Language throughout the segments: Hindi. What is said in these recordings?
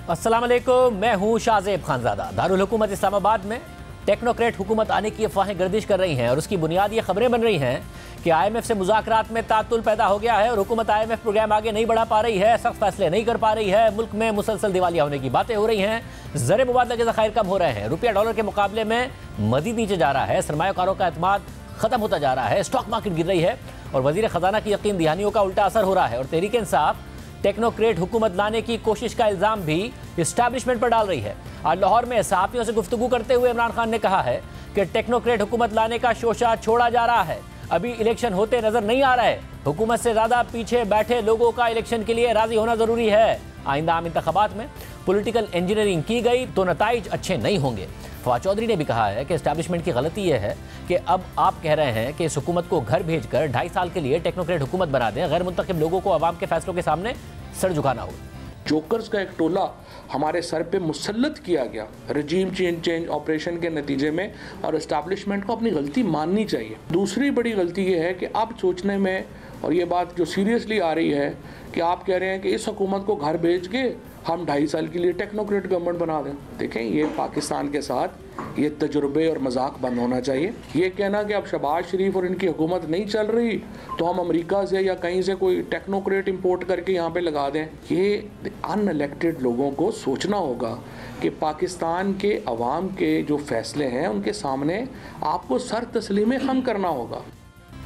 अस्सलाम वालेकुम, मैं हूँ शाहजेब खानजादा। दारुल हुकूमत इस्लामाबाद में टेक्नोक्रेट हुकूमत आने की अफवाहें गर्दिश कर रही हैं और उसकी बुनियाद ये खबरें बन रही हैं कि IMF से मुज़ाकरात में तातुल पैदा हो गया है और हुकूमत IMF प्रोग्राम आगे नहीं बढ़ा पा रही है, सख्त फैसले नहीं कर पा रही है, मुल्क में मुसलसल दिवालिया होने की बातें हो रही हैं, ज़र मुबादला के ज़खायर कम हो रहे हैं, रुपया डॉलर के मुकाबले में मज़ीद नीचे जा रहा है, सरमायाकारों का एतमाद ख़त्म होता जा रहा है, स्टॉक मार्केट गिर रही है और वज़ीर ख़जाना की यकीन दहानियों का उल्टा असर हो रहा है और तहरीक इंसाफ टेक्नोक्रेट हुकूमत लाने की कोशिश का इल्ज़ाम भी इस्टेब्लिशमेंट पर डाल रही है। आज लाहौर में सहाफ़ियों से गुफ्तगू करते हुए इमरान खान ने कहा है कि टेक्नोक्रेट हुकूमत लाने का शोशा छोड़ा जा रहा है, अभी इलेक्शन होते नजर नहीं आ रहे, हुकूमत से ज़्यादा पीछे बैठे लोगों का इलेक्शन के लिए राज़ी होना ज़रूरी है। आइंदा आम इंतखाबात में पॉलिटिकल इंजीनियरिंग की गई तो नताइज अच्छे नहीं होंगे। फवाद चौधरी ने भी कहा है कि एस्टैब्लिशमेंट की गलती यह है कि अब आप कह रहे हैं कि इस हुकूमत को घर भेजकर 2.5 साल के लिए टेक्नोक्रेट हुकूमत बना दें, गैर मुंतखब लोगों को अवाम के फैसलों के सामने सर झुकाना होगा। जोकर्स का एक टोला हमारे सर पे मुसल्लत किया गया रजीम चेंज ऑपरेशन के नतीजे में और एस्टैब्लिशमेंट को अपनी गलती माननी चाहिए। दूसरी बड़ी गलती ये है कि अब सोचने में, और ये बात जो सीरियसली आ रही है कि आप कह रहे हैं कि इस हुकूमत को घर भेज के हम 2.5 साल के लिए टेक्नोक्रेट गवर्नमेंट बना दें। देखें, ये पाकिस्तान के साथ ये तजुर्बे और मजाक बंद होना चाहिए। ये कहना कि अब शहबाज शरीफ और इनकी हुकूमत नहीं चल रही तो हम अमेरिका से या कहीं से कोई टेक्नोक्रेट इंपोर्ट करके यहाँ पे लगा दें, ये अनइलेक्टेड लोगों को सोचना होगा कि पाकिस्तान के अवाम के जो फैसले हैं उनके सामने आपको सर तस्लीम खम करना होगा।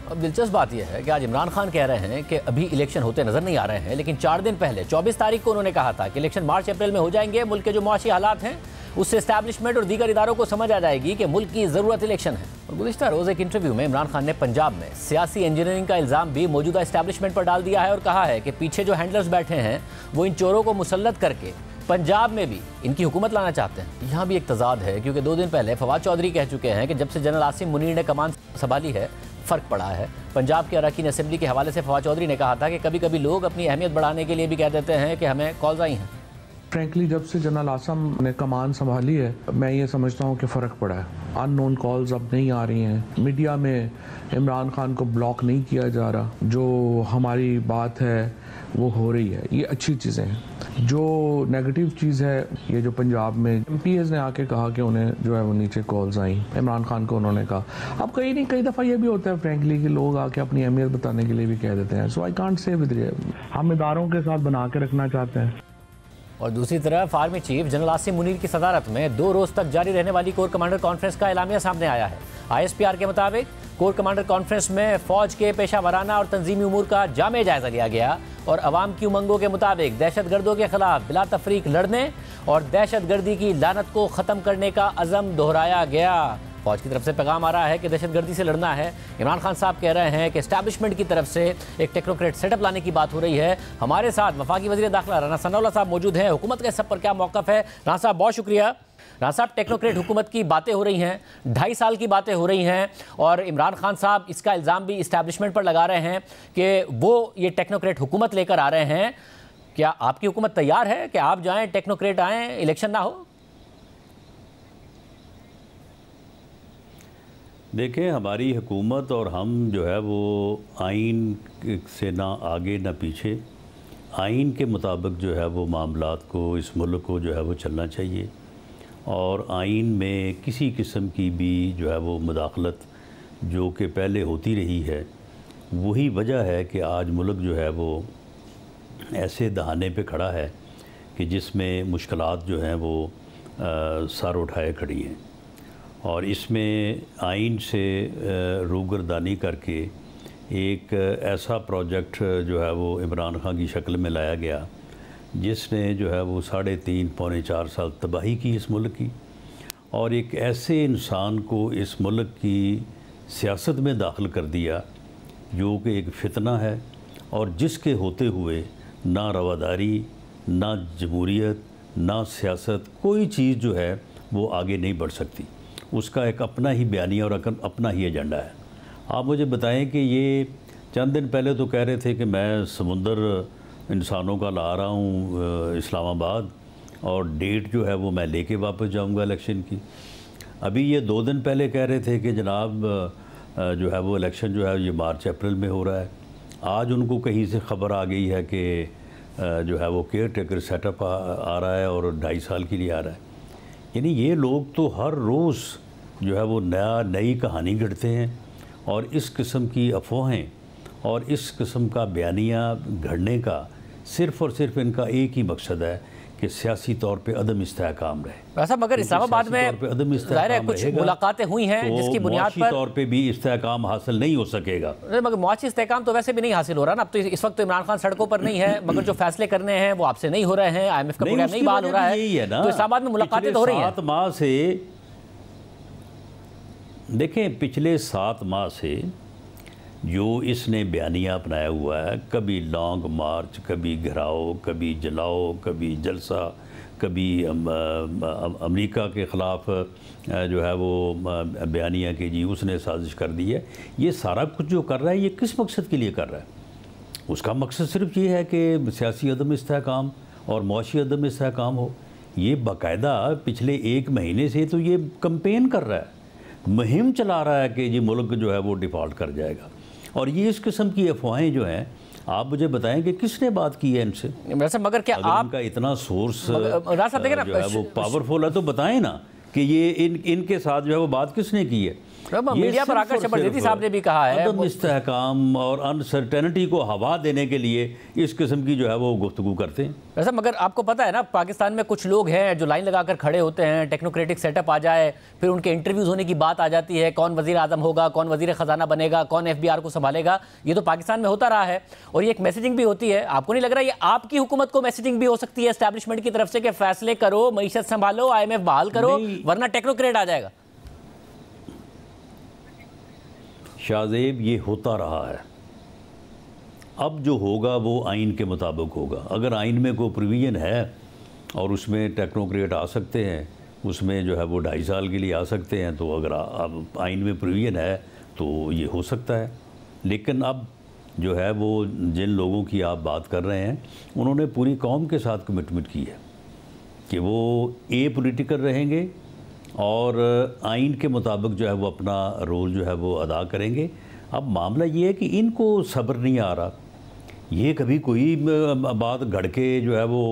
अब दिलचस्प बात यह है कि आज इमरान खान कह रहे हैं कि अभी इलेक्शन होते नजर नहीं आ रहे हैं, लेकिन 4 दिन पहले 24 तारीख को उन्होंने कहा था कि इलेक्शन मार्च अप्रैल में हो जाएंगे। मुल्क के जो मुआशी हालात हैं उससे एस्टैब्लिशमेंट और दीगर इदारों को समझ आ जाएगी कि मुल्क की ज़रूरत इलेक्शन है। और गुज़िश्ता रोज़ एक इंटरव्यू में इमरान खान ने पंजाब में सियासी इंजीनियरिंग का इल्ज़ाम भी मौजूदा एस्टैब्लिशमेंट पर डाल दिया है और कहा है कि पीछे जो हैंडलर्स बैठे हैं वो इन चोरों को मुसल्लत करके पंजाब में भी इनकी हुकूमत लाना चाहते हैं। यहाँ भी एक तजाद है क्योंकि 2 दिन पहले फवाद चौधरी कह चुके हैं कि जब से जनरल आसिम मुनीर ने कमान संभाली है फ़र्क पड़ा है। पंजाब के अरकान असेंबली के हवाले से फवाद चौधरी ने कहा था कि कभी कभी लोग अपनी अहमियत बढ़ाने के लिए भी कह देते हैं कि हमें कॉल्स आई हैं। फ्रैंकली जब से जनरल आसम ने कमान संभाली है मैं ये समझता हूँ कि फ़र्क पड़ा है। अननोन कॉल्स अब नहीं आ रही हैं, मीडिया में इमरान खान को ब्लॉक नहीं किया जा रहा, जो हमारी बात है वो हो रही है, ये अच्छी चीज़ें हैं। जो नेगेटिव चीज़ है ये जो पंजाब में MPs ने आके कहा कि उन्हें जो है वो नीचे कॉल्स आई इमरान खान को, उन्होंने कहा। अब कई दफ़ा ये भी होता है फ्रैंकली कि लोग आके अपनी अहमियत बताने के लिए भी कह देते हैं। सो आई कांट से विद, हम इदारों के साथ बना के रखना चाहते हैं। और दूसरी तरफ army chief general Asim Munir की सदारत में 2 रोज़ तक जारी रहने वाली कोर कमांडर कॉन्फ्रेंस का एलामिया सामने आया है। ISPR के मुताबिक कोर कमांडर कॉन्फ्रेंस में फ़ौज के पेशा वाराना और तंजीमी उमूर का जामे जायज़ा लिया गया और अवाम की उमंगों के मुताबिक दहशतगर्दों के खिलाफ बिला तफरीक लड़ने और दहशतगर्दी की लानत को ख़त्म करने का अज़म दोहराया गया। फौज की तरफ से पैगाम आ रहा है कि दहशतगर्दी से लड़ना है। इमरान खान साहब कह रहे हैं कि एस्टैब्लिशमेंट की तरफ से एक टेक्नोक्रेट सेटअप लाने की बात हो रही है। हमारे साथ वफाकी वज़ीर दाखिला राना सनाउल्लाह साहब मौजूद हैं। हुकूमत का इस सब पर क्या मौक़िफ़ है? राना साहब बहुत शुक्रिया। राना साहब, टेक्नोक्रेट हुकूमत की बातें हो रही हैं, 2.5 साल की बातें हो रही हैं और इमरान खान साहब इसका इल्ज़ाम भी इस्टेब्लिशमेंट पर लगा रहे हैं कि वो ये टेक्नोक्रेट हुकूमत लेकर आ रहे हैं। क्या आपकी हुकूमत तैयार है कि आप जाएँ, टेक्नोक्रेट आएँ, इलेक्शन ना हो? देखें, हमारी हुकूमत और हम जो है वो आइन से ना आगे ना पीछे, आइन के मुताबिक जो है वो मामलात को, इस मुल्क को जो है वो चलना चाहिए और आइन में किसी किस्म की भी जो है वो मुदाखलत जो कि पहले होती रही है, वही वजह है कि आज मुल्क जो है वो ऐसे दहाने पे खड़ा है कि जिसमें मुश्किलात जो हैं वो सर उठाए खड़ी हैं और इसमें आइन से रूगर्दानी करके एक ऐसा प्रोजेक्ट जो है वो इमरान खान की शक्ल में लाया गया जिसने जो है वो 3.5 पौने 4 साल तबाही की इस मुल्क की और एक ऐसे इंसान को इस मुल्क की सियासत में दाखिल कर दिया जो कि एक फितना है और जिसके होते हुए ना रवादारी, ना जमहूरियत, ना सियासत, कोई चीज़ जो है वो आगे नहीं बढ़ सकती। उसका एक अपना ही बयानिया और अपना ही एजेंडा है। आप मुझे बताएं कि ये चंद दिन पहले तो कह रहे थे कि मैं समुंदर इंसानों का ला रहा हूँ इस्लामाबाद और डेट जो है वो मैं लेके वापस जाऊँगा इलेक्शन की। अभी ये 2 दिन पहले कह रहे थे कि जनाब जो है वो इलेक्शन जो है ये मार्च अप्रैल में हो रहा है। आज उनको कहीं से ख़बर आ गई है कि जो है वो केयर टेकर सेटअप आ रहा है और 2.5 साल के लिए आ रहा है। यानी ये लोग तो हर रोज़ जो है वो नई कहानी गढ़ते हैं और इस किस्म की अफवाहें और इस किस्म का बयानिया घड़ने का सिर्फ़ और सिर्फ इनका एक ही मकसद है कि सियासी तौर पे अदम इस्तेहकाम रहे। ऐसा मगर इस्लामाबाद में ज़ाहिर है कुछ मुलाकातें हुई हैं तो जिसकी बुनियाद पर तौर पे भी इस्तेहकाम हासिल नहीं हो सकेगा। मगर मुआशी इस्तेहकाम तो वैसे भी नहीं हासिल हो रहा ना। अब तो इस वक्त तो इमरान खान सड़कों पर नहीं है, मगर जो फैसले करने हैं वो आपसे नहीं हो रहे हैं, IMF का प्रोग्राम नहीं बहाल हो रहा है, तो इस्लामाबाद में मुलाकातें तो हो रही हैं। 7 माह से देखें, पिछले 7 माह से जो इसने बयानिया अपनाया हुआ है, कभी लॉन्ग मार्च, कभी घिराव, कभी जलाओ, कभी जलसा, कभी अमेरिका के ख़िलाफ़ जो है वो बयानिया कि जी उसने साजिश कर दी है। ये सारा कुछ जो कर रहा है ये किस मकसद के लिए कर रहा है? उसका मकसद सिर्फ ये है कि सियासी अदम इस्तेहकाम और मुआशी अदम इस्तेहकाम हो। ये बाकायदा पिछले 1 महीने से तो ये कैंपेन कर रहा है, मुहिम चला रहा है कि जी मुल्क जो है वो डिफ़ॉल्ट कर जाएगा। और ये इस किस्म की अफवाहें जो हैं, आप मुझे बताएं कि किसने बात की है इनसे? मगर क्या आप इनका इतना सोर्स जो है वो पावरफुल है तो बताएं ना कि ये इनके साथ जो है वो बात किसने की है। मीडिया पर आकर शबरदस्ती साहब ने भी कहा है अदम इस्तेहकाम और अनसर्टेनिटी को हवा देने के लिए इस किस्म की जो है वो गुफ्तगू करते हैं। वैसे मगर आपको पता है ना, पाकिस्तान में कुछ लोग हैं जो लाइन लगाकर खड़े होते हैं, टेक्नोक्रेटिक सेटअप आ जाए, फिर उनके इंटरव्यूज़ होने की बात आ जाती है, कौन वज़ीर आज़म होगा, कौन वज़ीर ख़जाना बनेगा, कौन FBR को संभालेगा। ये तो पाकिस्तान में होता रहा है और ये एक मैसेजिंग भी होती है। आपको नहीं लग रहा ये आपकी हुकूमत को मैसेजिंग भी हो सकती है एस्टैब्लिशमेंट की तरफ से कि फैसले करो, मईशत संभालो, IMF बहाल करो, वरना टेक्नोक्रेट आ जाएगा? शाहजेब, ये होता रहा है। अब जो होगा वो आइन के मुताबिक होगा। अगर आइन में कोई प्रोविज़न है और उसमें टेक्नोक्रेट आ सकते हैं, उसमें जो है वो 2.5 साल के लिए आ सकते हैं, तो अगर अब आइन में प्रोविज़न है तो ये हो सकता है। लेकिन अब जो है वो जिन लोगों की आप बात कर रहे हैं, उन्होंने पूरी कौम के साथ कमिटमेंट की है कि वो पॉलिटिकल रहेंगे और आइन के मुताबिक जो है वो अपना रोल जो है वो अदा करेंगे। अब मामला ये है कि इनको सब्र नहीं आ रहा। ये कभी कोई बात घड़ के जो है वो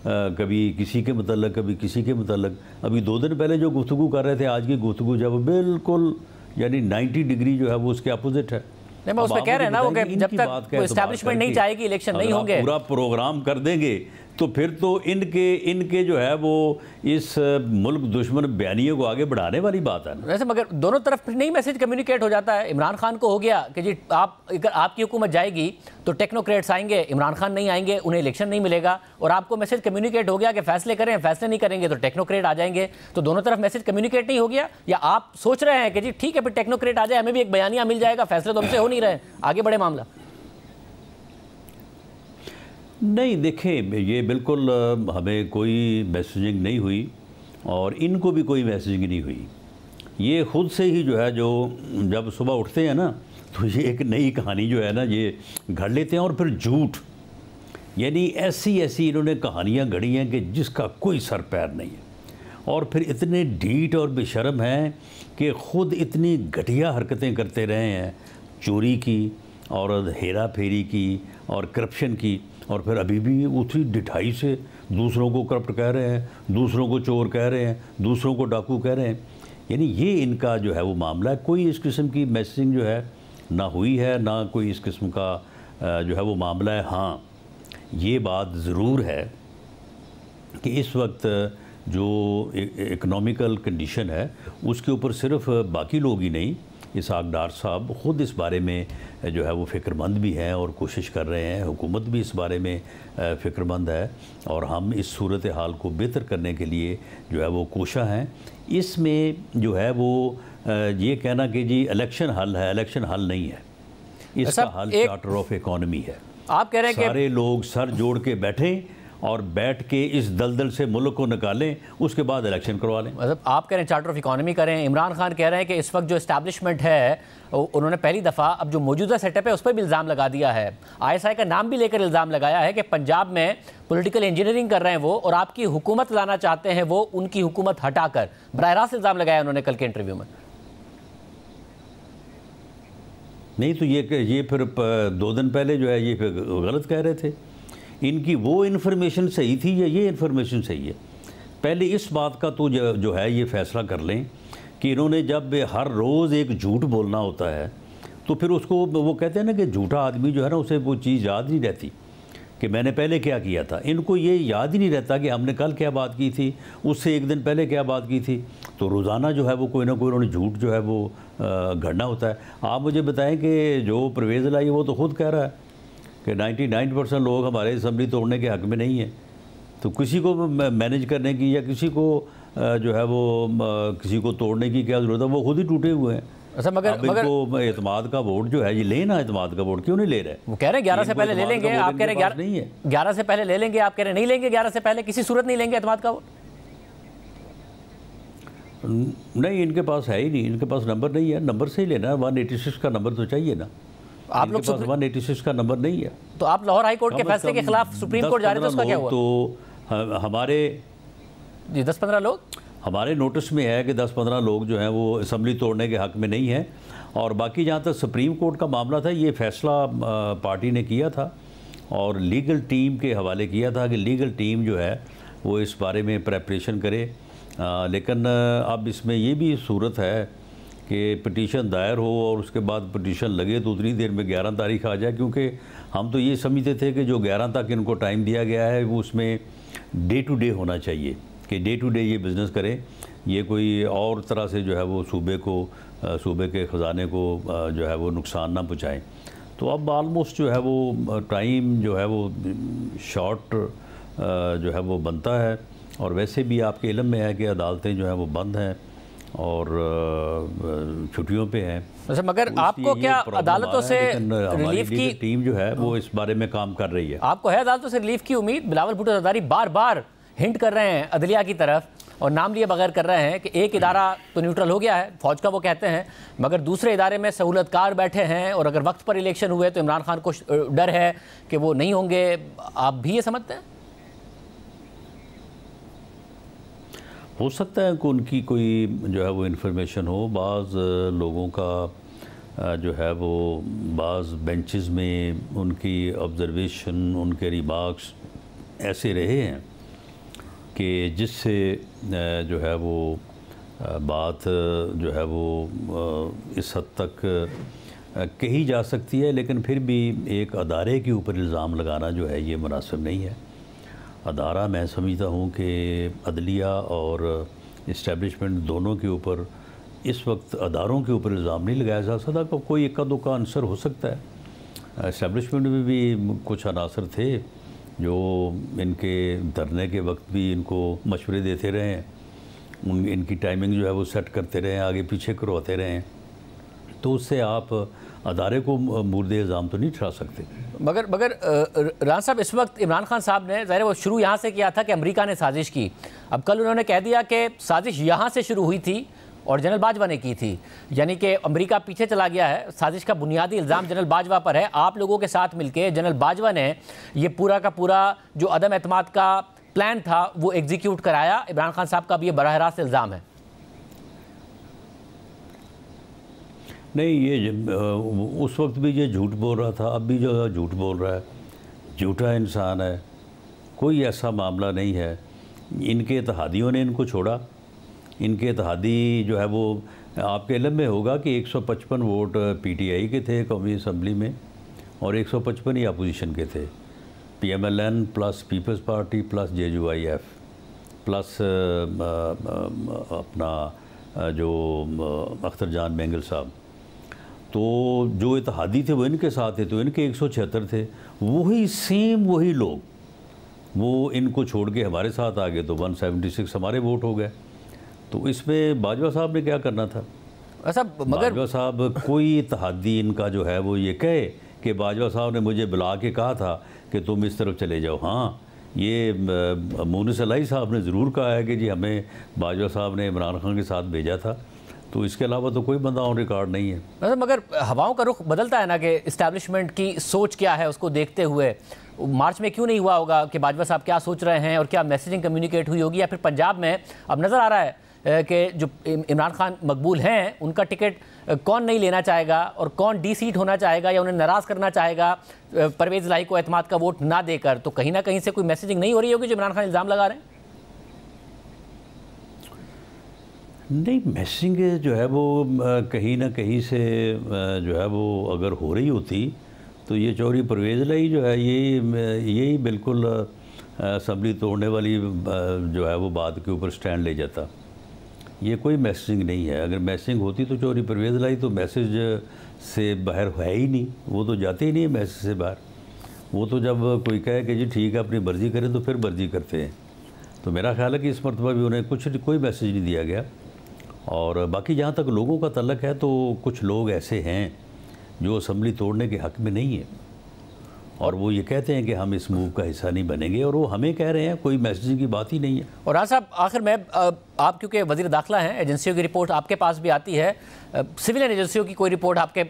कभी किसी के मतलब, कभी किसी के मतलब। अभी 2 दिन पहले जो गुफ्तगू कर रहे थे, आज की गुफ्तगू जो है वो बिल्कुल यानी 90 डिग्री जो है वो उसके अपोजिट है। नहीं, मैं उसमें कह रहे हैं ना वो कि जब तक एस्टैब्लिशमेंट नहीं चाहेगी इलेक्शन नहीं होंगे। पूरा प्रोग्राम कर देंगे तो फिर तो इनके जो है वो इस मुल्क दुश्मन बयानियों को आगे बढ़ाने वाली बात है ना। वैसे मगर दोनों तरफ नहीं मैसेज कम्युनिकेट हो जाता है। इमरान खान को हो गया कि जी अगर आपकी हुकूमत जाएगी तो टेक्नोक्रेट्स आएंगे, इमरान खान नहीं आएंगे, उन्हें इलेक्शन नहीं मिलेगा। और आपको मैसेज कम्युनिकेट हो गया कि फैसले करें, फैसले नहीं करेंगे तो टेक्नोक्रेट आ जाएंगे। तो दोनों तरफ मैसेज कम्युनिकेट नहीं हो गया, या आप सोच रहे हैं कि जी ठीक है फिर टेक्नोक्रेट आ जाए, हमें भी एक बयानिया मिल जाएगा, फैसले तो हमसे हो नहीं रहे, आगे बढ़े मामला? नहीं, देखें, ये बिल्कुल हमें कोई मैसेजिंग नहीं हुई और इनको भी कोई मैसेजिंग नहीं हुई। ये ख़ुद से ही जो है, जो जब सुबह उठते हैं ना तो ये एक नई कहानी जो है ना ये घड़ लेते हैं और फिर झूठ, यानी ऐसी इन्होंने कहानियाँ गढ़ी हैं कि जिसका कोई सर पैर नहीं है। और फिर इतने ढीठ और बेशर्म हैं कि ख़ुद इतनी घटिया हरकतें करते रहे हैं, चोरी की और हेरा फेरी की और करप्शन की, और फिर अभी भी उसी ढिठाई से दूसरों को करप्ट कह रहे हैं, दूसरों को चोर कह रहे हैं, दूसरों को डाकू कह रहे हैं। यानी ये इनका जो है वो मामला है। कोई इस किस्म की मैसेजिंग जो है ना हुई है, ना कोई इस किस्म का जो है वो मामला है। हाँ, ये बात ज़रूर है कि इस वक्त जो इकनॉमिकल कंडीशन है उसके ऊपर सिर्फ बाकी लोग ही नहीं, इसहाक डार साहब ख़ुद इस बारे में जो है वो फ़िक्रमंद भी हैं और कोशिश कर रहे हैं। हुकूमत भी इस बारे में फ़िक्रमंद है और हम इस सूरत हाल को बेहतर करने के लिए जो है वो कोशा हैं। इसमें जो है वो ये कहना कि जी इलेक्शन हल है, इलेक्शन हल नहीं है। इसका हल चार्टर ऑफ इकॉनमी है। आप कह रहे हैं सारे लोग सर जोड़ के बैठें और बैठ के इस दलदल से मुल्क को निकालें, उसके बाद इलेक्शन करवा लें। मतलब आप कह रहे हैं चार्टर ऑफ इकॉनमी करें। इमरान खान कह रहे हैं कि इस वक्त जो इस्टेब्लिशमेंट है उन्होंने पहली दफ़ा अब जो मौजूदा सेटअप है उस पर भी इल्ज़ाम लगा दिया है। ISI का नाम भी लेकर इल्ज़ाम लगाया है कि पंजाब में पॉलिटिकल इंजीनियरिंग कर रहे हैं वो, और आपकी हुकूमत लाना चाहते हैं वो, उनकी हुकूमत हटाकर। बराह रास्त इल्ज़ाम लगाया उन्होंने कल के इंटरव्यू में। नहीं तो ये फिर 2 दिन पहले जो है ये फिर गलत कह रहे थे। इनकी वो इन्फॉर्मेशन सही थी या ये इन्फॉर्मेशन सही है? पहले इस बात का तो जो है ये फ़ैसला कर लें कि इन्होंने जब हर रोज़ एक झूठ बोलना होता है तो फिर उसको वो कहते हैं ना कि झूठा आदमी जो है ना उसे वो चीज़ याद नहीं रहती कि मैंने पहले क्या किया था। इनको ये याद ही नहीं रहता कि हमने कल क्या बात की थी, उससे एक दिन पहले क्या बात की थी। तो रोज़ाना जो है वो कोई ना कोई उन्होंने झूठ जो है वो गढ़ना होता है। आप मुझे बताएं कि जो परवेज़ लाई वो तो ख़ुद कह रहा है कि 99% लोग हमारे असम्बली तोड़ने के हक़ में नहीं है। तो किसी को मैनेज करने की या किसी को जो है वो किसी को तोड़ने की क्या ज़रूरत है? वो खुद ही टूटे हुए हैं। अच्छा, मगर एतमाद का वोट जो है ये लेना, एतमाद का वोट क्यों नहीं ले रहे? वो कह रहे हैं 11 से पहले ले लेंगे, आप कह रहे हैं 11 से पहले ले लेंगे, आप कह रहे हैं नहीं लेंगे 11 से पहले, किसी सूरत नहीं लेंगे एतमाद का वोट। नहीं, इनके पास है ही नहीं, इनके पास नंबर नहीं है, नंबर से ही लेना है। 186 का नंबर तो चाहिए ना, आप लोग 186 का नंबर नहीं है। तो आप लाहौर हाई कोर्ट के फैसले के खिलाफ सुप्रीम कोर्ट जा रहे थे, उसका क्या हुआ? तो हमारे जी 10-15 लोग हमारे नोटिस में है कि 10-15 लोग जो हैं वो असम्बली तोड़ने के हक़ में नहीं हैं। और बाकी जहाँ तक सुप्रीम कोर्ट का मामला था, ये फ़ैसला पार्टी ने किया था और लीगल टीम के हवाले किया था कि लीगल टीम जो है वो इस बारे में प्रेपरेशन करे। लेकिन अब इसमें ये भी सूरत है कि पिटीशन दायर हो और उसके बाद पिटीशन लगे तो उतनी देर में 11 तारीख आ जाए, क्योंकि हम तो ये समझते थे कि जो 11 तक इनको टाइम दिया गया है वो उसमें डे टू डे होना चाहिए कि डे टू डे ये बिज़नेस करें, ये कोई और तरह से जो है वो सूबे के ख़जाने को जो है वो नुकसान ना पहुँचाएँ। तो अब आलमोस्ट जो है वो टाइम जो है वो शॉर्ट जो है वो बनता है। और वैसे भी आपके इल्म में है कि अदालतें जो हैं वो बंद हैं और छुट्टियों पे हैं। अच्छा, मगर आपको क्या अदालतों से रिलीफ की टीम जो है वो इस बारे में काम कर रही है? आपको है अदालतों से रिलीफ की उम्मीद? बिलावल भुट्टो ज़रदारी बार बार हिंट कर रहे हैं अदलिया की तरफ और नाम लिए बगैर कर रहे हैं कि एक इदारा तो न्यूट्रल हो गया है, फौज का वो कहते हैं, मगर दूसरे इदारे में सहूलतकार बैठे हैं और अगर वक्त पर इलेक्शन हुए तो इमरान खान को डर है कि वो नहीं होंगे। आप भी ये समझते हैं? हो सकता है कि उनकी कोई जो है वो इन्फॉर्मेशन हो। बाज़ लोगों का जो है वो बाज़ बेंचेस में उनकी ऑब्ज़र्वेशन, उनके रिमार्क्स ऐसे रहे हैं कि जिससे जो है वो बात जो है वो इस हद तक कही जा सकती है। लेकिन फिर भी एक अदारे के ऊपर इल्ज़ाम लगाना जो है ये मुनासिब नहीं है। अदारा मैं समझता हूँ कि अदलिया और इस्टेब्लिशमेंट दोनों के ऊपर इस वक्त अदारों के ऊपर इल्ज़ाम नहीं लगाया जा सकता। कोई इक्का दुक्का आंसर हो सकता है। इस्टेब्लिशमेंट में भी कुछ अनासर थे जो इनके धरने के वक्त भी इनको मशवरे देते रहे हैं, इनकी टाइमिंग जो है वो सेट करते रहे हैं, आगे पीछे करवाते रहे हैं। तो उससे आप अदारे को मुर्दे इल्ज़ाम तो नहीं ठहरा सकते। मगर राना साहब, इस वक्त इमरान खान साहब ने ज़ाहिर वो शुरू यहाँ से किया था कि अमेरिका ने साजिश की। अब कल उन्होंने कह दिया कि साजिश यहाँ से शुरू हुई थी और जनरल बाजवा ने की थी, यानी कि अमेरिका पीछे चला गया है। साजिश का बुनियादी इल्ज़ाम जनरल बाजवा पर है। आप लोगों के साथ मिलकर जनरल बाजवा ने ये पूरा का पूरा जो अदम एतमाद का प्लान था वो एग्जीक्यूट कराया। इमरान खान साहब का भी ये बराह रास्त इल्ज़ाम है। नहीं, ये उस वक्त भी ये झूठ बोल रहा था, अब भी जो है झूठ बोल रहा है, झूठा इंसान है। कोई ऐसा मामला नहीं है। इनके इत्तेहादियों ने इनको छोड़ा। इनके इत्तेहादी जो है वो आपके इल्म में होगा कि 155 वोट पीटीआई के थे कौमी असम्बली में और 155 ही अपोजिशन के थे। PMLN plus Peoples Party plus JUIF plus अपना जो अख्तर जान मेंगल साहब। तो जो इत्तेहादी थे वो इनके साथ थे, तो इनके 176 थे। वही लोग वो इनको छोड़ के हमारे साथ आ गए, तो 176 हमारे वोट हो गए। तो इसमें बाजवा साहब ने क्या करना था? ऐसा मगर बाजवा साहब कोई इत्तेहादी इनका जो है वो ये कहे कि बाजवा साहब ने मुझे बुला के कहा था कि तुम इस तरफ चले जाओ। हाँ, ये मोनिस अलाई साहब ने ज़रूर कहा है कि जी हमें बाजवा साहब ने इमरान खान के साथ भेजा था। तो इसके अलावा तो कोई बंदा ऑन रिकॉर्ड नहीं है। मगर हवाओं का रुख बदलता है ना कि इस्टेब्लिशमेंट की सोच क्या है उसको देखते हुए। मार्च में क्यों नहीं हुआ होगा कि बाजवा साहब क्या सोच रहे हैं और क्या मैसेजिंग कम्युनिकेट हुई होगी, या फिर पंजाब में अब नज़र आ रहा है कि जो इमरान खान मकबूल हैं उनका टिकट कौन नहीं लेना चाहेगा और कौन डी सीट होना चाहेगा या उन्हें नाराज़ करना चाहेगा परवेज़ इलाही को एतमाद का वोट ना देकर, तो कहीं ना कहीं से कोई मैसेजिंग नहीं हो रही होगी जो इमरान खान इल्ज़ाम लगा रहे हैं? नहीं, मैसेजिंग जो है वो कहीं ना कहीं से जो है वो अगर हो रही होती तो ये चौधरी परवेज़ इलाही जो है यही बिल्कुल असम्बली तोड़ने वाली जो है वो बात के ऊपर स्टैंड ले जाता। ये कोई मैसेजिंग नहीं है। अगर मैसेजिंग होती तो चौधरी परवेज़ इलाही तो मैसेज से बाहर है ही नहीं, वो तो जाते ही नहीं है मैसेज से बाहर। वो तो जब कोई कहे कि जी ठीक है अपनी मर्ज़ी करें तो फिर मर्ज़ी करते हैं। तो मेरा ख्याल है कि इस मरतबा भी उन्हें कोई मैसेज नहीं दिया गया। और बाकी जहाँ तक लोगों का तल्लक है तो कुछ लोग ऐसे हैं जो असम्बली तोड़ने के हक़ में नहीं है और वो ये कहते हैं कि हम इस मूव का हिस्सा नहीं बनेंगे, और वो हमें कह रहे हैं, कोई मैसेजिंग की बात ही नहीं है। और राना साहब, आखिर में आप क्योंकि वज़ीर दाखिला हैं, एजेंसियों की रिपोर्ट आपके पास भी आती है, सिविलियन एजेंसियों की कोई रिपोर्ट आपके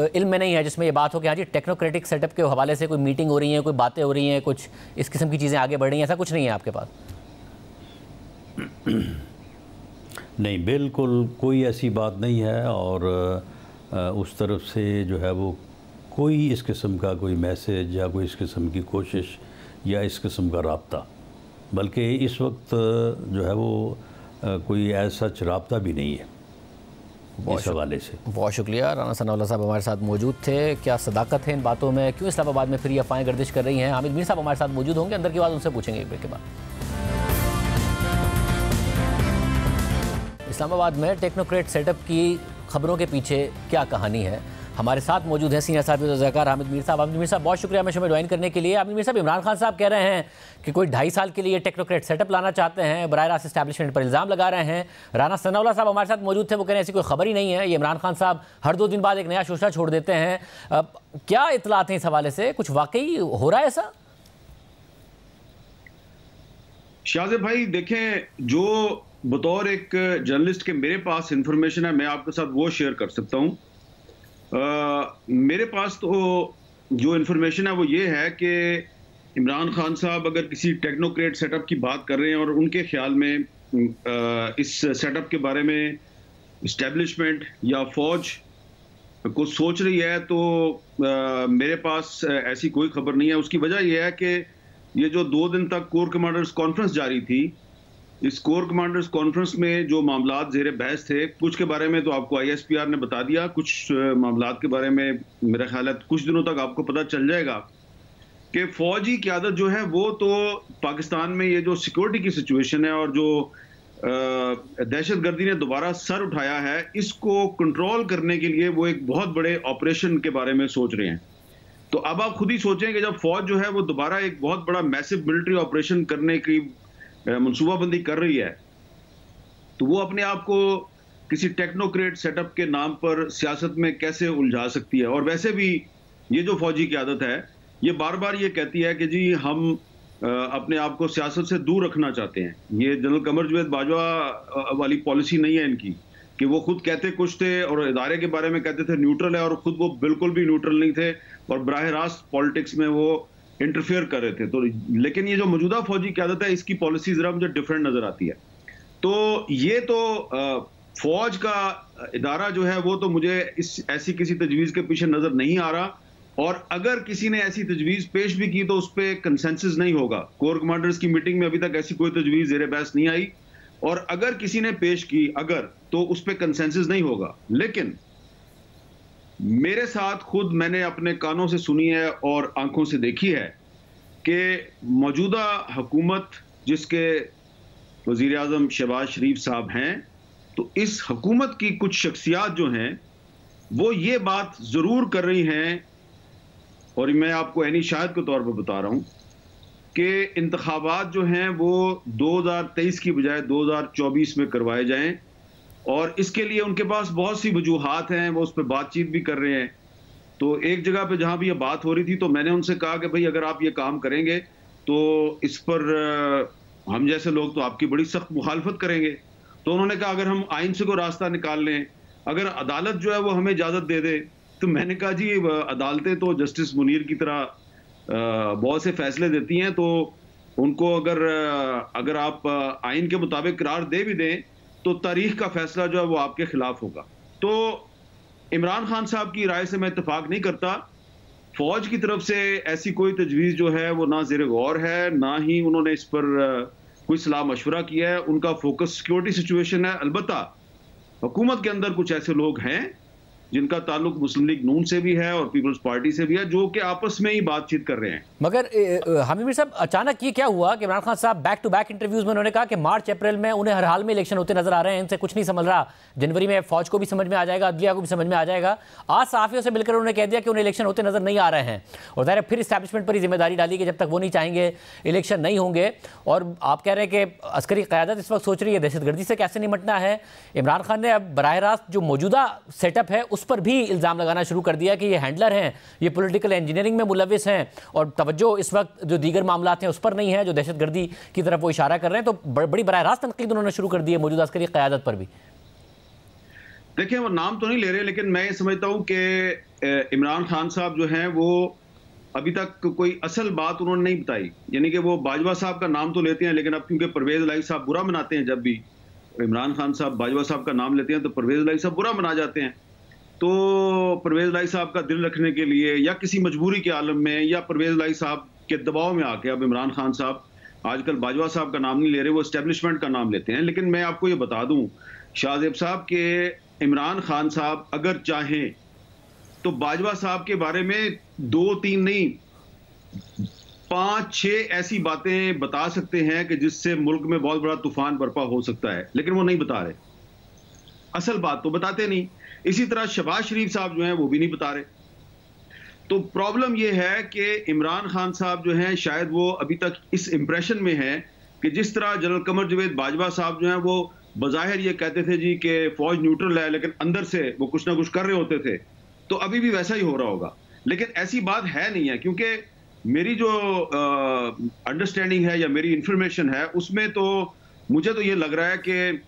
इल्म में नहीं है जिसमें ये बात हो कि हाँ जी टेक्नोक्रेटिक सेटअप के हवाले से कोई मीटिंग हो रही है, कोई बातें हो रही हैं, कुछ इस किस्म की चीज़ें आगे बढ़ रही हैं, ऐसा कुछ नहीं है आपके पास? नहीं, बिल्कुल कोई ऐसी बात नहीं है। और उस तरफ से जो है वो कोई इस किस्म का कोई मैसेज या कोई इस किस्म की कोशिश या इस किस्म का राब्ता, बल्कि इस वक्त जो है वो कोई ऐसा राब्ता भी नहीं है इस हवाले से। बहुत शुक्रिया। राना सनाउल्लाह साहब हमारे साथ मौजूद थे। क्या सदाकत है इन बातों में, क्यों इस्लामाबाद में फिर ये अफवाहें गर्दिश कर रही हैं? हामिद मीर साहब हमारे साथ मौजूद होंगे, अंदर की बात उनसे पूछेंगे एक ब्रेक के बाद। इस्लामाबाद में टेक्नोक्रेट सेटअप की खबरों के पीछे क्या कहानी है, हमारे साथ मौजूद है सीनियर साहब रज़ाकार हामिद मीर साहब। हामिद मीर साहब बहुत शुक्रिया हमें ज्वाइन करने के लिए। हामिद मीर साहब, इमरान खान साहब कह रहे हैं कि कोई 2.5 साल के लिए टेक्नोक्रेट सेटअप लाना चाहते हैं, बराह रास्त इस्टेब्लिशमेंट पर इल्ज़ाम लगा रहे हैं। राना सनाउल्लाह साहब हमारे साथ मौजूद थे, वो कह रहे हैं ऐसी कोई खबर ही नहीं है, ये इमरान खान साहब हर 2 दिन बाद एक नया शोशा छोड़ देते हैं। क्या इतलात हैं इस हवाले से, कुछ वाकई हो रहा है ऐसा? शाहज़ेब भाई देखें, जो बतौर एक जर्नलिस्ट के मेरे पास इंफॉर्मेशन है मैं आपके साथ वो शेयर कर सकता हूँ। मेरे पास तो जो इन्फॉर्मेशन है वो ये है कि इमरान खान साहब अगर किसी टेक्नोक्रेट सेटअप की बात कर रहे हैं और उनके ख्याल में इस सेटअप के बारे में इस्टेब्लिशमेंट या फौज को सोच रही है, तो मेरे पास ऐसी कोई खबर नहीं है। उसकी वजह यह है कि ये जो 2 दिन तक कोर कमांडर्स कॉन्फ्रेंस जारी थी, इस कोर कमांडर्स कॉन्फ्रेंस में जो मामलात ज़ेरे बहस थे, कुछ के बारे में तो आपको ISPR ने बता दिया, कुछ मामलात के बारे में मेरा ख्याल है कुछ दिनों तक आपको पता चल जाएगा कि फौजी क़यादत जो है वो तो पाकिस्तान में ये जो सिक्योरिटी की सिचुएशन है और जो दहशतगर्दी ने दोबारा सर उठाया है, इसको कंट्रोल करने के लिए वो एक बहुत बड़े ऑपरेशन के बारे में सोच रहे हैं। तो अब आप खुद ही सोचें कि जब फौज जो है वो दोबारा एक बहुत बड़ा मैसिव मिलिट्री ऑपरेशन करने की मनसूबाबंदी कर रही है, तो वो अपने आप को किसी टेक्नोक्रेट सेटअप के नाम पर सियासत में कैसे उलझा सकती है। और वैसे भी ये जो फौजी की आदत है, ये बार बार ये कहती है कि जी हम अपने आप को सियासत से दूर रखना चाहते हैं। ये जनरल कमर जावेद बाजवा वाली पॉलिसी नहीं है इनकी कि वो खुद कहते कुछ थे और इदारे के बारे में कहते थे न्यूट्रल है, और खुद वो बिल्कुल भी न्यूट्रल नहीं थे और बराह रास्त पॉलिटिक्स में वो इंटरफेयर कर रहे थे। तो लेकिन ये जो मौजूदा फौजी क़यादत है, इसकी पॉलिसी जरा मुझे डिफरेंट नजर आती है। तो ये तो फौज का इदारा जो है वो तो मुझे ऐसी किसी तजवीज़ के पीछे नजर नहीं आ रहा, और अगर किसी ने ऐसी तजवीज़ पेश भी की तो उस पर कंसेंसस नहीं होगा। कोर कमांडर्स की मीटिंग में अभी तक ऐसी कोई तजवीज़ ज़ेरे बहस नहीं आई, और अगर किसी ने पेश की तो उस पर कंसेंसस नहीं होगा। लेकिन मेरे साथ खुद मैंने अपने कानों से सुनी है और आंखों से देखी है कि मौजूदा हुकूमत जिसके वज़ीर आज़म शहबाज शरीफ साहब हैं, तो इस हुकूमत की कुछ शख्सियात जो हैं वो ये बात ज़रूर कर रही हैं, और मैं आपको ऐनी शाहिद के तौर पर बता रहा हूँ कि इंतखाबात जो हैं वो 2023 की बजाय 2024 में करवाए जाएं, और इसके लिए उनके पास बहुत सी वजूहात हैं, वो उस पर बातचीत भी कर रहे हैं। तो एक जगह पे जहाँ भी ये बात हो रही थी तो मैंने उनसे कहा कि भाई अगर आप ये काम करेंगे तो इस पर हम जैसे लोग तो आपकी बड़ी सख्त मुखालफत करेंगे। तो उन्होंने कहा अगर हम आइन से कोई रास्ता निकाल लें, अगर अदालत जो है वो हमें इजाज़त दे दे। तो मैंने कहा जी अदालतें तो जस्टिस मुनीर की तरह बहुत से फैसले देती हैं, तो उनको अगर आप आइन के मुताबिक करार दे भी दें तो तारीख का फैसला जो है वो आपके खिलाफ होगा। तो इमरान खान साहब की राय से मैं इत्तेफाक नहीं करता। फौज की तरफ से ऐसी कोई तजवीज़ जो है वो ना ज़ेर गौर है, ना ही उन्होंने इस पर कोई सलाह मशवरा किया है। उनका फोकस सिक्योरिटी सिचुएशन है। अलबत्ता हुकूमत के अंदर कुछ ऐसे लोग हैं जिनका ताल्लुक मुस्लिम लीग नून से भी है और पीपल्स पार्टी से भी है, जो कि आपस में ही बातचीत कर रहे हैं। मगर हामिद मीर साहब, अचानक ये क्या हुआ कि इमरान खान साहब बैक टू बैक इंटरव्यूज में उन्होंने कहा कि मार्च अप्रैल में उन्हें हर हाल में इलेक्शन होते नजर आ रहे हैं, इनसे कुछ नहीं समझ रहा, जनवरी में फौज को भी समझ में आ जाएगा, अदलिया को भी समझ में आ जाएगा। आज सहाफियों से मिलकर उन्होंने कह दिया कि उन्हें इलेक्शन होते नजर नहीं आ रहे हैं, और ज़ाहिर फिर इस्टेब्लिशमेंट पर ही जिम्मेदारी डाली कि जब तक वो नहीं चाहेंगे इलेक्शन नहीं होंगे। और आप कह रहे हैं कि अस्करी क़यादत इस वक्त सोच रही है दहशतगर्दी से कैसे निपटना है। इमरान खान ने अब बराह रास्त जो मौजूदा सेटअप है उस पर भी इल्ज़ाम लगाना शुरू कर दिया कि ये हैंडलर हैं, ये पॉलिटिकल इंजीनियरिंग में मुलविस हैं, और तवज्जो इस वक्त जो दीगर मामलात हैं उस पर नहीं है जो दहशतगर्दी की तरफ वो इशारा कर रहे हैं। तो बड़ी बराह रास्त तनकीद उन्होंने शुरू कर दी है मौजूदा अस्करी क़यादत पर भी। देखिए, वो नाम तो नहीं ले रहे, लेकिन मैं ये समझता हूं कि इमरान खान साहब जो हैं वो अभी तक कोई असल बात उन्होंने नहीं बताई। यानी कि वो बाजवा साहब का नाम तो लेते हैं, लेकिन अब क्योंकि परवेज इलाही साहब बुरा मनाते हैं, जब भी इमरान खान साहब बाजवा साहब का नाम लेते हैं तो परवेज इलाही साहब बुरा मना जाते हैं। तो परवेज इलाही साहब का दिल रखने के लिए या किसी मजबूरी के आलम में या परवेज इलाही साहब के दबाव में आके अब इमरान खान साहब आजकल बाजवा साहब का नाम नहीं ले रहे, वो एस्टेब्लिशमेंट का नाम लेते हैं। लेकिन मैं आपको ये बता दूं शाहजेब साहब के इमरान खान साहब अगर चाहें तो बाजवा साहब के बारे में 2-3 नहीं 5-6 ऐसी बातें बता सकते हैं कि जिससे मुल्क में बहुत बड़ा तूफान बर्पा हो सकता है, लेकिन वो नहीं बता रहे। असल बात तो बताते नहीं। इसी तरह शहबाज शरीफ साहब जो हैं वो भी नहीं बता रहे। तो प्रॉब्लम ये है कि इमरान खान साहब जो हैं शायद वो अभी तक इस इंप्रेशन में है कि जिस तरह जनरल कमर जवेद बाजवा साहब जो हैं वो बज़ाहिर ये कहते थे जी कि फौज न्यूट्रल है, लेकिन अंदर से वो कुछ ना कुछ कर रहे होते थे। तो अभी भी वैसा ही हो रहा होगा, लेकिन ऐसी बात है नहीं है, क्योंकि मेरी जो अंडरस्टैंडिंग है या मेरी इंफॉर्मेशन है उसमें तो मुझे तो ये लग रहा है कि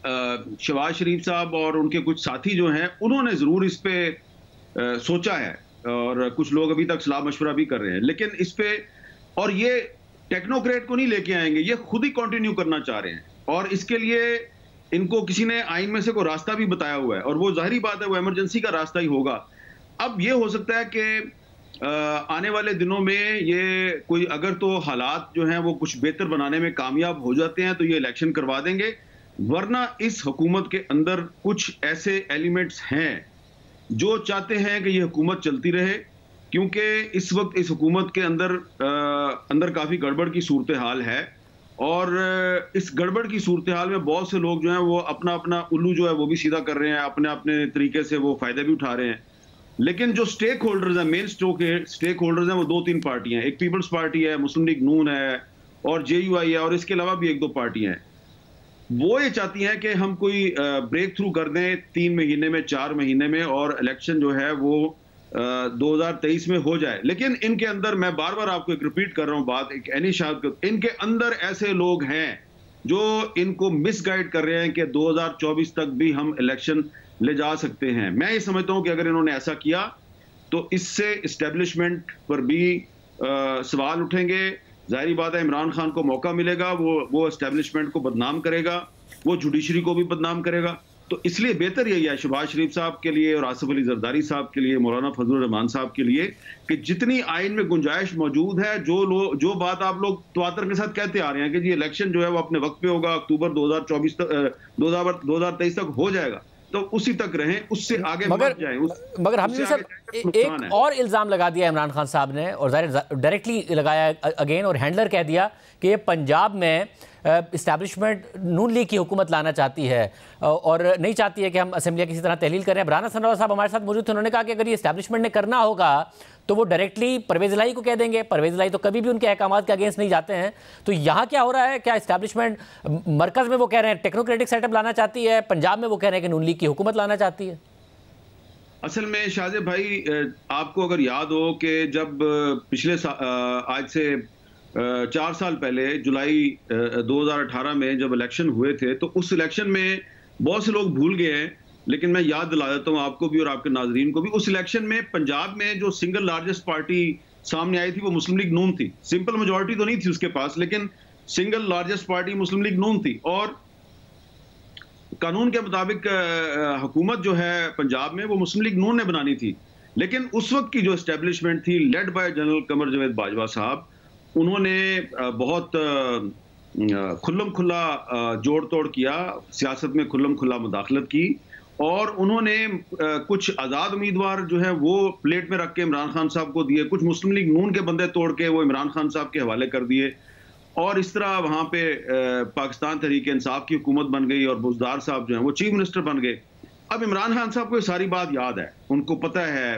शहबाज शरीफ साहब और उनके कुछ साथी जो हैं उन्होंने जरूर इस पे सोचा है, और कुछ लोग अभी तक सलाह मशवरा भी कर रहे हैं, लेकिन इस पे और ये टेक्नोक्रेट को नहीं लेके आएंगे, ये खुद ही कंटिन्यू करना चाह रहे हैं। और इसके लिए इनको किसी ने आइन में से कोई रास्ता भी बताया हुआ है, और वो जाहिर बात है वो इमरजेंसी का रास्ता ही होगा। अब ये हो सकता है कि आने वाले दिनों में ये कोई अगर तो हालात जो हैं वो कुछ बेहतर बनाने में कामयाब हो जाते हैं तो ये इलेक्शन करवा देंगे, वरना इस हुकूमत के अंदर कुछ ऐसे एलिमेंट्स हैं जो चाहते हैं कि ये हुकूमत चलती रहे, क्योंकि इस वक्त इस हुकूमत के अंदर काफ़ी गड़बड़ की सूरत हाल है, और इस गड़बड़ की सूरत हाल में बहुत से लोग जो हैं वो अपना अपना उल्लू जो है वो भी सीधा कर रहे हैं, अपने अपने तरीके से वो फ़ायदे भी उठा रहे हैं। लेकिन जो स्टेक होल्डर्स हैं, मेन स्टेक होल्डर्स हैं, वो 2-3 पार्टियां हैं। एक पीपल्स पार्टी है, मुस्लिम लीग नून है, और JUI है, और इसके अलावा भी 1-2 पार्टियां हैं। वो ये चाहती हैं कि हम कोई ब्रेक थ्रू कर दें 3 महीने में, 4 महीने में, और इलेक्शन जो है वो 2023 में हो जाए। लेकिन इनके अंदर, मैं बार बार आपको एक रिपीट कर रहा हूं बात, एक एनीशाद, इनके अंदर ऐसे लोग हैं जो इनको मिसगाइड कर रहे हैं कि 2024 तक भी हम इलेक्शन ले जा सकते हैं। मैं ये समझता हूं कि अगर इन्होंने ऐसा किया तो इससे इस्टेब्लिशमेंट पर भी सवाल उठेंगे। जाहिर बात है इमरान खान को मौका मिलेगा, वो इस्टेब्लिशमेंट को बदनाम करेगा, वो जुडिशरी को भी बदनाम करेगा। तो इसलिए बेहतर यही है शहबाज शरीफ साहब के लिए और आसिफ अली जरदारी साहब के लिए, मौलाना फजलुर रहमान साहब के लिए, कि जितनी आइन में गुंजाइश मौजूद है, जो बात आप लोग तवातर के साथ कहते आ रहे हैं कि जी इलेक्शन जो है वो अपने वक्त पे होगा, अक्टूबर 2023 तक हो जाएगा, तो उसी तक रहें, उससे आगे मत जाएं। मगर हमने सब एक और इल्ज़ाम लगा दिया इमरान खान साहब ने, और डायरेक्टली लगाया अगेन, और हैंडलर कह दिया कि ये पंजाब में इस्टेब्लिशमेंट नून लीग की हुकूमत लाना चाहती है और नहीं चाहती है कि हम असेंबली किसी तरह तहलील करें। बराना सनवार साहब हमारे साथ मौजूद थे, उन्होंने कहा कि अगर ये इस्टेब्लिशमेंट ने करना होगा तो वो डायरेक्टली परवेज इलाही को कह देंगे। परवेज इलाही तो कभी भी उनके अहकामात के अगेंस्ट नहीं जाते हैं। तो यहाँ क्या हो रहा है? क्या इस्टेब्लिशमेंट मरकज़ में वो कह रहे हैं टेक्नोक्रेटिक सेटअप लाना चाहती है, पंजाब में वो कह रहे हैं कि नून लीग की हुकूमत लाना चाहती है? असल में शाहजेब भाई, आपको अगर याद हो कि जब पिछले आज से 4 साल पहले जुलाई 2018 में जब इलेक्शन हुए थे, तो उस इलेक्शन में बहुत से लोग भूल गए हैं, लेकिन मैं याद दिला देता हूं आपको भी और आपके नाजरीन को भी। उस इलेक्शन में पंजाब में जो सिंगल लार्जेस्ट पार्टी सामने आई थी वो मुस्लिम लीग नून थी। सिंपल मेजॉरिटी तो नहीं थी उसके पास, लेकिन सिंगल लार्जेस्ट पार्टी मुस्लिम लीग नून थी। और कानून के मुताबिक हुकूमत जो है पंजाब में वो मुस्लिम लीग नून ने बनानी थी, लेकिन उस वक्त की जो एस्टेब्लिशमेंट थी led by general Qamar Javed Bajwa साहब, उन्होंने बहुत खुल्लम खुल्ला जोड़ तोड़ किया, सियासत में खुल्लम खुल्ला मुदाखलत की, और उन्होंने कुछ आज़ाद उम्मीदवार जो है वो प्लेट में रख के इमरान खान साहब को दिए, कुछ मुस्लिम लीग नून के बंदे तोड़ के वो इमरान खान साहब के हवाले कर दिए, और इस तरह वहाँ पे पाकिस्तान तहरीक इंसाफ की हुकूमत बन गई और बुज़दार साहब जो हैं वो चीफ मिनिस्टर बन गए। अब इमरान खान साहब को ये सारी बात याद है, उनको पता है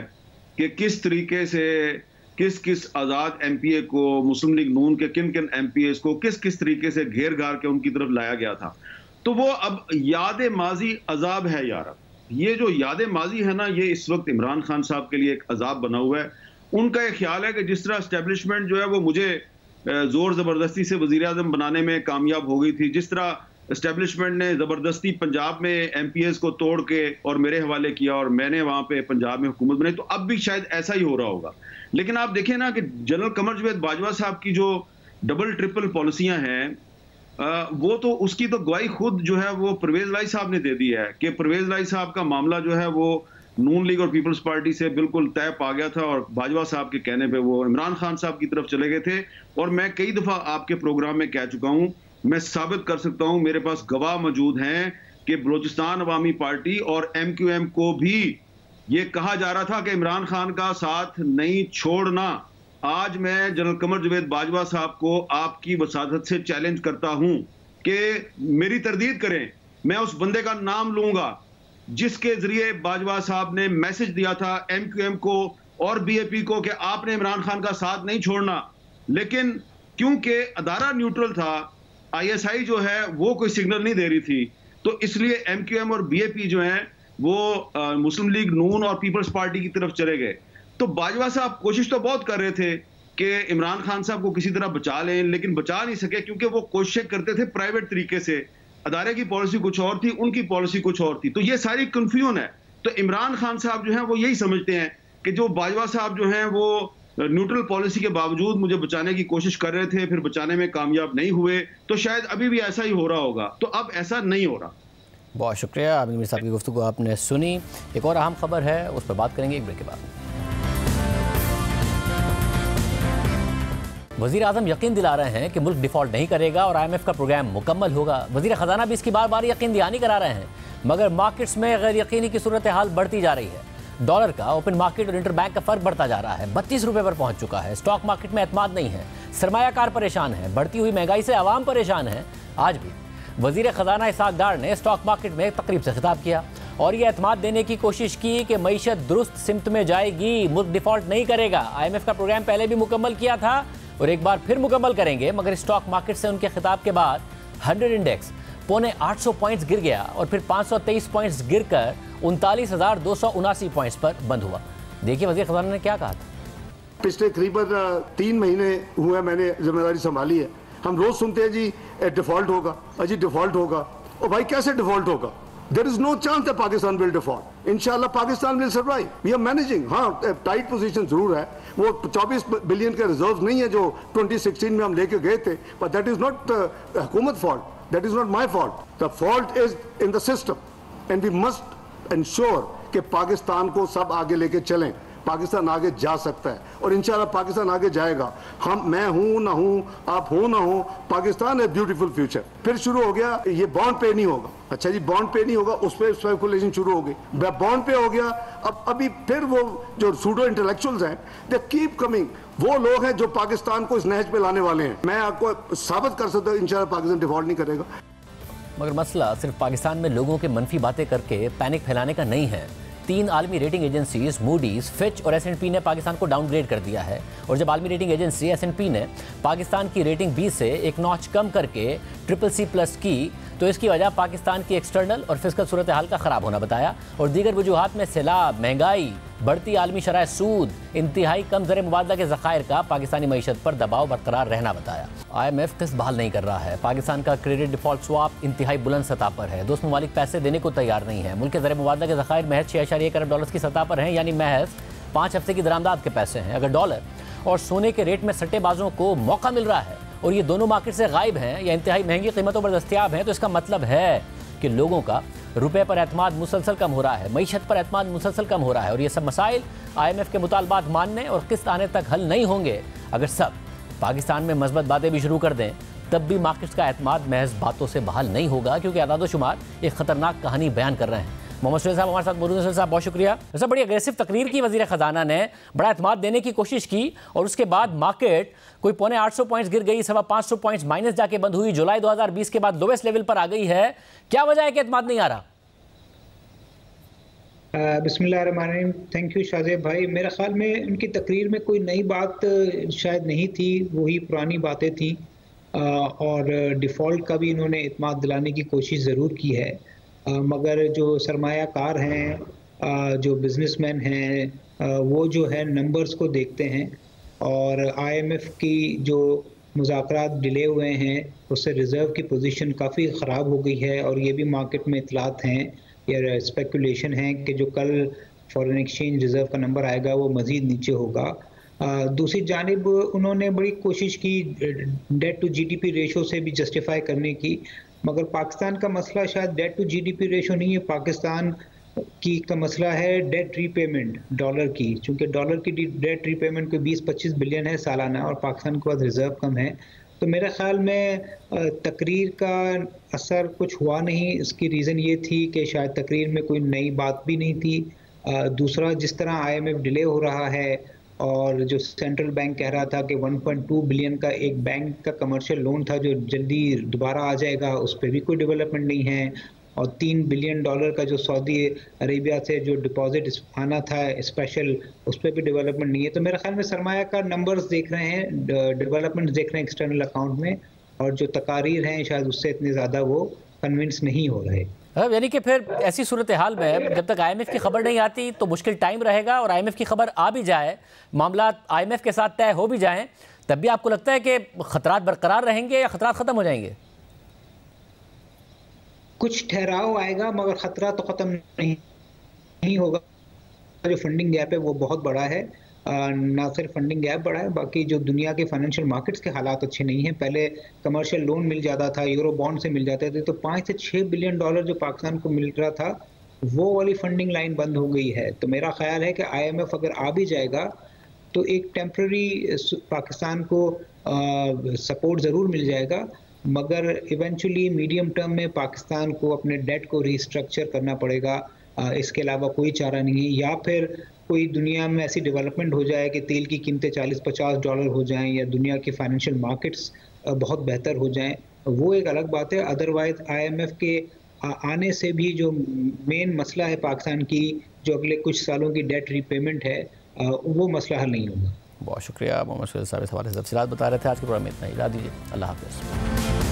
कि किस तरीके से किस किस आज़ाद MPA को, मुस्लिम लीग नून के किन किन MPAs को किस किस तरीके से घेर घार के उनकी तरफ लाया गया था। तो वो अब याद माजी अजाब है यार, ये जो याद माजी है ना, ये इस वक्त इमरान खान साहब के लिए एक अजाब बना हुआ है। उनका ये ख्याल है कि जिस तरह एस्टेब्लिशमेंट जो है वो मुझे जोर ज़बरदस्ती से वज़ीर आज़म बनाने में कामयाब हो गई थी, जिस तरह एस्टेब्लिशमेंट ने ज़बरदस्ती पंजाब में MPAs को तोड़ के और मेरे हवाले किया और मैंने वहाँ पे पंजाब में हुकूमत बनाई, तो अब भी शायद ऐसा ही हो रहा होगा। लेकिन आप देखें ना कि जनरल कमर जावेद बाजवा साहब की जो डबल ट्रिपल पॉलिसियाँ हैं, वो तो उसकी तो गवाही खुद जो है वो परवेज लाई साहब ने दे दी है कि परवेज लाई साहब का मामला जो है वो नून लीग और पीपल्स पार्टी से बिल्कुल तय पा गया था, और बाजवा साहब के कहने पे वो इमरान खान साहब की तरफ चले गए थे। और मैं कई दफ़ा आपके प्रोग्राम में कह चुका हूँ, मैं साबित कर सकता हूँ, मेरे पास गवाह मौजूद हैं कि बलूचिस्तान अवामी पार्टी और MQM को भी ये कहा जा रहा था कि इमरान खान का साथ नहीं छोड़ना। आज मैं जनरल कमर जावेद बाजवा साहब को आपकी वसादत से चैलेंज करता हूं कि मेरी तरदीद करें, मैं उस बंदे का नाम लूंगा जिसके जरिए बाजवा साहब ने मैसेज दिया था MQM को और BAP को कि आपने इमरान खान का साथ नहीं छोड़ना। लेकिन क्योंकि अदारा न्यूट्रल था, ISI जो है वो कोई सिग्नल नहीं दे रही थी, तो इसलिए MQM और BAP जो है वो मुस्लिम लीग नून और पीपल्स पार्टी की तरफ चले गए। तो बाजवा साहब कोशिश तो बहुत कर रहे थे कि इमरान खान साहब को किसी तरह बचा लें, लेकिन बचा नहीं सके क्योंकि वो कोशिशें करते थे प्राइवेट तरीके से। अदारे की पॉलिसी कुछ और थी, उनकी पॉलिसी कुछ और थी, तो ये सारी कंफ्यूजन है। तो इमरान खान साहब जो है वो यही समझते हैं कि जो बाजवा साहब जो हैं वो न्यूट्रल पॉलिसी के बावजूद मुझे बचाने की कोशिश कर रहे थे, फिर बचाने में कामयाब नहीं हुए, तो शायद अभी भी ऐसा ही हो रहा होगा। तो अब ऐसा नहीं हो रहा। बहुत शुक्रिया आमिर मीर साहब की गुफ्तगू आपने सुनी। एक और अहम खबर है, उस पर बात करेंगे एक ब्रेक के बाद। वज़ीर आज़म यकीन दिला रहे हैं कि मुल्क डिफ़ॉल्ट नहीं करेगा और IMF का प्रोग्राम मुकम्मल होगा। वज़ीर ख़जाना भी इसकी बार बार यकीन दहानी करा रहे हैं, मगर मार्केट्स में गैर यकीनी की सूरत हाल बढ़ती जा रही है। डॉलर का ओपन मार्केट और इंटरबैंक का फ़र्क बढ़ता जा रहा है, 32 रुपये पर पहुँच चुका है। स्टॉक मार्केट में एतमाद नहीं है, सरमायाकार परेशान है, बढ़ती हुई महंगाई से आवाम परेशान है। आज भी वज़ीर ख़जाना इसहाक़ डार ने स्टॉक मार्केट में एक तकरीब से खिताब किया और ये एतमाद देने की कोशिश की कि मईशत दुरुस्त सिमत में जाएगी, मुल्क डिफ़ॉल्ट नहीं करेगा। IMF का प्रोग्राम पहले भी मुकम्मल किया था और एक बार फिर मुकम्मल करेंगे, मगर स्टॉक मार्केट से उनके खिताब के बाद 100 इंडेक्स पौने 800 पॉइंट्स गिर गया और फिर 523 पॉइंट्स गिरकर 39,279 पॉइंट्स पर बंद हुआ। देखिए वज़ीर ख़जाना ने क्या कहा था। पिछले करीबन 3 महीने हुए मैंने जिम्मेदारी संभाली है, हम रोज सुनते हैं जी डिफॉल्ट होगा, अजी डिफॉल्ट होगा। और भाई कैसे डिफॉल्ट होगा? There is no chance that Pakistan will default. इंशाल्लाह Pakistan will survive, we are managing. हाँ, टाइट पोजीशन जरूर है, वो 24 बिलियन के रिजर्व नहीं है जो 2016 में हम लेके गए थे, बट दैट इज नॉट हुकूमत fault, that is not my fault. The fault is in the system and we must ensure कि पाकिस्तान को सब आगे लेके चलें। पाकिस्तान आगे जा सकता है और इंशाल्लाह पाकिस्तान आगे जाएगा। मैं हूं ना हूं, आप हो ना हो, पाकिस्तान है ब्यूटीफुल फ्यूचर। फिर शुरू हो गया ये बॉन्ड पे नहीं होगा। अच्छा जी, बॉन्ड पे नहीं होगा, उस पर स्पेकुलेशन शुरू हो गई। बॉन्ड पे हो गया, अब अभी फिर वो जो सूडो इंटेलेक्चुअल्स हैं दे कीप कमिंग, वो लोग हैं जो पाकिस्तान को इस नहज पे लाने वाले हैं। मैं आपको साबित कर सकता हूँ इंशाल्लाह पाकिस्तान डिफॉल्ट नहीं करेगा। मगर मसला सिर्फ पाकिस्तान में लोगों के मनफी बातें करके पैनिक फैलाने का नहीं है। 3 आलमी रेटिंग एजेंसीज मूडीज, फिच और S&P ने पाकिस्तान को डाउनग्रेड कर दिया है। और जब आलमी रेटिंग एजेंसी S&P ने पाकिस्तान की रेटिंग B से एक नॉच कम करके CCC+ की, तो इसकी वजह पाकिस्तान की एक्सटर्नल और फिस्कल सूरत हाल का ख़राब होना बताया और दीगर वजूहात में सैलाब, महंगाई, बढ़ती आलमी शरह सूद, इंतहाई कम ज़र मुबादला के ज़खायर का पाकिस्तानी मईशत पर दबाव बरकरार रहना बताया। IMF किस्त बहाल नहीं कर रहा है। पाकिस्तान का क्रेडिट डिफ़ॉल्ट स्वाप इंतहाई बुलंद सतह पर है। दोस्त ममालिक पैसे देने को तैयार नहीं है। मुल्क के ज़र मुबादला के ज़खायर महज 6.1 अरब डॉलर की सतह पर हैं, यानी महज 5 हफ्ते की दरामदाद के पैसे हैं। अगर डॉलर और सोने के रेट में सट्टेबाजों को मौका मिल रहा है और ये दोनों मार्केट से गायब हैं या इंतहाई महंगी कीमतों पर दस्तयाब हैं, तो इसका मतलब है कि लोगों का रुपए पर एतमाद मुसलसल कम हो रहा है, मईशत पर एतमाद मुसलसल कम हो रहा है और ये सब मसाइल IMF के मुतालबात मानने और किस्त आने तक हल नहीं होंगे अगर सब पाकिस्तान में मस्बत बातें भी शुरू कर दें, तब भी मार्केट्स का एतमाद महज बातों से बहाल नहीं होगा, क्योंकि अदाद-ओ-शुमार एक ख़तरनाक कहानी बयान कर रहे हैं। मोहम्मद सुहेल साहब हमारे साथ मौजूद हैं। सुहेल साहब बहुत शुक्रिया। वैसे बड़ी अग्रेसिव तकरीर की वज़ीर ख़जाना ने, बड़ा एतमाद देने की कोशिश की और उसके बाद मार्केट कोई 850 पॉइंट्स गिर गई, 550 पॉइंट्स माइनस जाके बंद हुई, जुलाई 2020 के बाद लोवेस्ट लेवल पर आ गई है। क्या वजह है कि एतमाद नहीं आ रहा? बिस्मिल्लाहिर्रहमानिर्रहीम। थैंक यू शाहजेब भाई। मेरे ख्याल में उनकी तकरीर में कोई नई बात शायद नहीं थी, वही पुरानी बातें थी और डिफ़ॉल्ट का भी इन्होंने इत्मीनान दिलाने की कोशिश ज़रूर की है, मगर जो सरमायाकार हैं, जो बिजनेसमैन हैं, वो जो है नंबर्स को देखते हैं और IMF की जो मुज़ाकरात डिले हुए हैं उससे रिज़र्व की पोजीशन काफ़ी ख़राब हो गई है और ये भी मार्केट में इतलात हैं या स्पेकुलेशन है कि जो कल फॉरेन एक्सचेंज रिज़र्व का नंबर आएगा वो मज़ीद नीचे होगा। दूसरी जानिब उन्होंने बड़ी कोशिश की डेट टू GDP रेशो से भी जस्टिफाई करने की, मगर पाकिस्तान का मसला शायद डेट टू GDP रेशो नहीं है, पाकिस्तान की का मसला है डेट रीपेमेंट डॉलर की, चूँकि डॉलर की डेट रीपेमेंट को 20-25 बिलियन है सालाना और पाकिस्तान के पास रिज़र्व कम है। तो मेरे ख्याल में तकरीर का असर कुछ हुआ नहीं। इसकी रीज़न ये थी कि शायद तकरीर में कोई नई बात भी नहीं थी। दूसरा, जिस तरह IMF डिले हो रहा है और जो सेंट्रल बैंक कह रहा था कि 1.2 बिलियन का एक बैंक का कमर्शियल लोन था जो जल्दी दोबारा आ जाएगा, उस पर भी कोई डेवलपमेंट नहीं है और $3 बिलियन का जो सऊदी अरेबिया से जो डिपॉजिट आना था स्पेशल, उस पर भी डेवलपमेंट नहीं है। तो मेरे ख्याल में सरमायाकार नंबर्स देख रहे हैं, डेवलपमेंट देख रहे हैं एक्सटर्नल अकाउंट में, और जो तकारीर हैं शायद उससे इतने ज़्यादा वो कन्विंस नहीं हो रहे। यानी कि फिर ऐसी सूरत हाल में जब तक IMF की खबर नहीं आती तो मुश्किल टाइम रहेगा और IMF की खबर आ भी जाए, मामला IMF के साथ तय हो भी जाएं, तब भी आपको लगता है कि खतरात बरकरार रहेंगे या खतरात ख़त्म हो जाएंगे? कुछ ठहराव आएगा मगर ख़तरा तो ख़त्म नहीं होगा। जो फंडिंग गैप है वो बहुत बड़ा है, ना सिर्फ फंडिंग गैप बड़ा है, बाकी जो दुनिया के फाइनेंशियल मार्केट्स के हालात अच्छे नहीं हैं। पहले कमर्शियल लोन मिल जाता था, यूरो बॉन्ड से मिल जाते थे, तो 5 से 6 बिलियन डॉलर जो पाकिस्तान को मिल रहा था वो वाली फंडिंग लाइन बंद हो गई है। तो मेरा ख्याल है कि IMF अगर आ भी जाएगा तो एक टेम्प्रेरी पाकिस्तान को सपोर्ट ज़रूर मिल जाएगा, मगर इवेंचुअली मीडियम टर्म में पाकिस्तान को अपने डेट को रीस्ट्रक्चर करना पड़ेगा। इसके अलावा कोई चारा नहीं है, या फिर कोई दुनिया में ऐसी डेवलपमेंट हो जाए कि तेल की कीमतें $40-50 हो जाएं या दुनिया के फाइनेंशियल मार्केट्स बहुत बेहतर हो जाएं, वो एक अलग बात है। अदरवाइज IMF के आने से भी जो मेन मसला है पाकिस्तान की, जो अगले कुछ सालों की डेट रीपेमेंट है, वो मसला हल नहीं होगा। बहुत शुक्रिया मोहम्मद सुहेल साहब, इस हवाले से तफसीलात बता रहे थे। आज के प्रोग्राम में इतना ही, इजाज़त दीजिए, अल्लाह हाफ़िज़।